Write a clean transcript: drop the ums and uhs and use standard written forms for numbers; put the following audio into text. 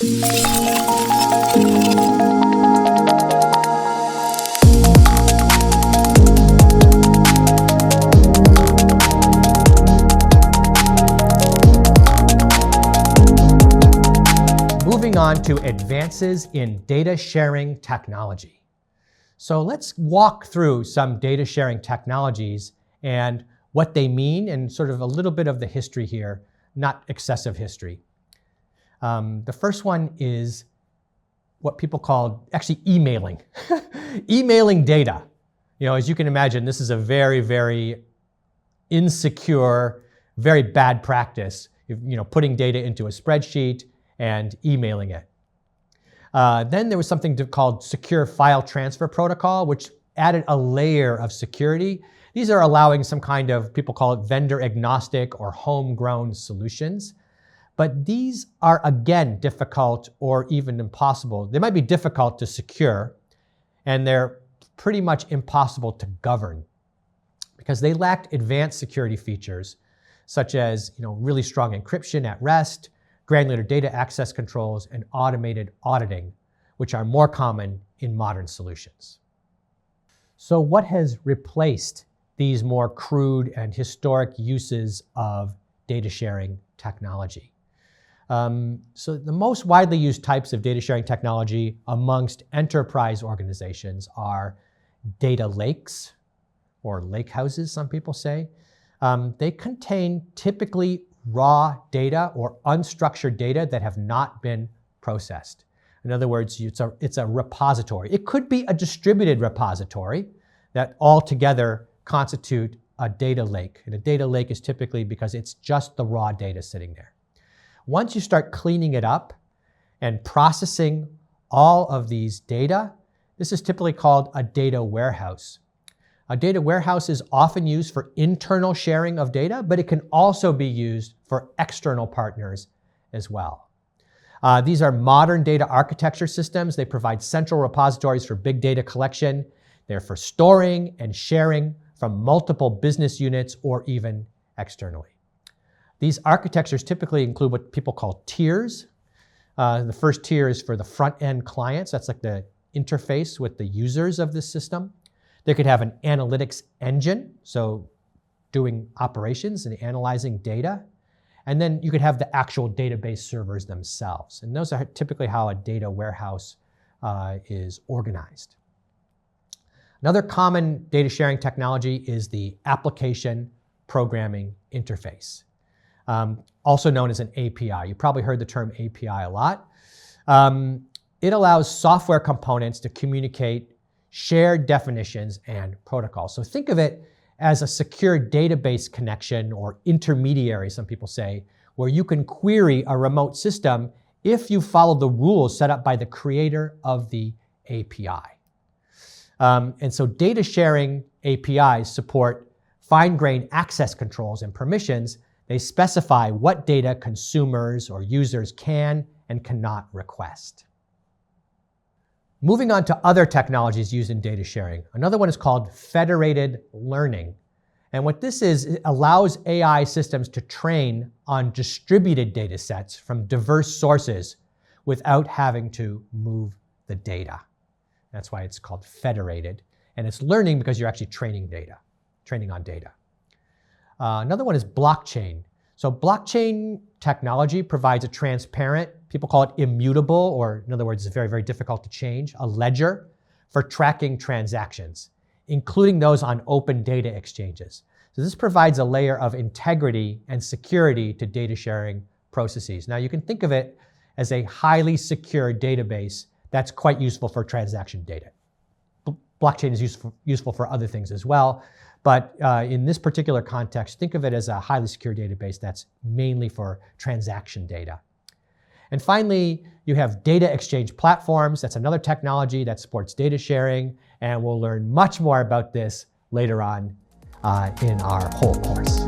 Moving on to advances in data sharing technology. So let's walk through some data sharing technologies and what they mean and sort of a little bit of the history here, not excessive history. The first one is what people call actually emailing. Emailing data. You know, as you can imagine, this is a very, very insecure, very bad practice. You know, putting data into a spreadsheet and emailing it. Then there was something called Secure File Transfer Protocol, which added a layer of security. These are allowing some kind of, people call it vendor agnostic or homegrown solutions. But these are, again, difficult or even impossible. They might be difficult to secure, and they're pretty much impossible to govern because they lacked advanced security features, such as really strong encryption at rest, granular data access controls, and automated auditing, which are more common in modern solutions. So what has replaced these more crude and historic uses of data sharing technology? So the most widely used types of data sharing technology amongst enterprise organizations are data lakes, or lake houses, some people say. They contain typically raw data or unstructured data that have not been processed. In other words, it's a repository. It could be a distributed repository that altogether constitute a data lake. And a data lake is typically because it's just the raw data sitting there. Once you start cleaning it up and processing all of these data, this is typically called a data warehouse. A data warehouse is often used for internal sharing of data, but it can also be used for external partners as well. These are modern data architecture systems. They provide central repositories for big data collection. They're for storing and sharing from multiple business units or even externally. These architectures typically include what people call tiers. The first tier is for the front-end clients. That's like the interface with the users of the system. They could have an analytics engine, so doing operations and analyzing data. And then you could have the actual database servers themselves. And those are typically how a data warehouse is organized. Another common data sharing technology is the application programming interface, also known as an API. You probably heard the term API a lot. It allows software components to communicate shared definitions and protocols. So think of it as a secure database connection or intermediary, some people say, where you can query a remote system if you follow the rules set up by the creator of the API. And so data sharing APIs support fine-grained access controls and permissions. They specify what data consumers or users can and cannot request. Moving on to other technologies used in data sharing. Another one is called federated learning. And what this is, it allows AI systems to train on distributed data sets from diverse sources without having to move the data. That's why it's called federated. And it's learning because you're actually training on data. Another one is blockchain. So blockchain technology provides a transparent, people call it immutable, or in other words, it's very, very difficult to change, a ledger for tracking transactions, including those on open data exchanges. So this provides a layer of integrity and security to data sharing processes. Now you can think of it as a highly secure database that's quite useful for transaction data. Blockchain is useful for other things as well, but in this particular context, think of it as a highly secure database that's mainly for transaction data. And finally, you have data exchange platforms. That's another technology that supports data sharing, and we'll learn much more about this later on in our whole course.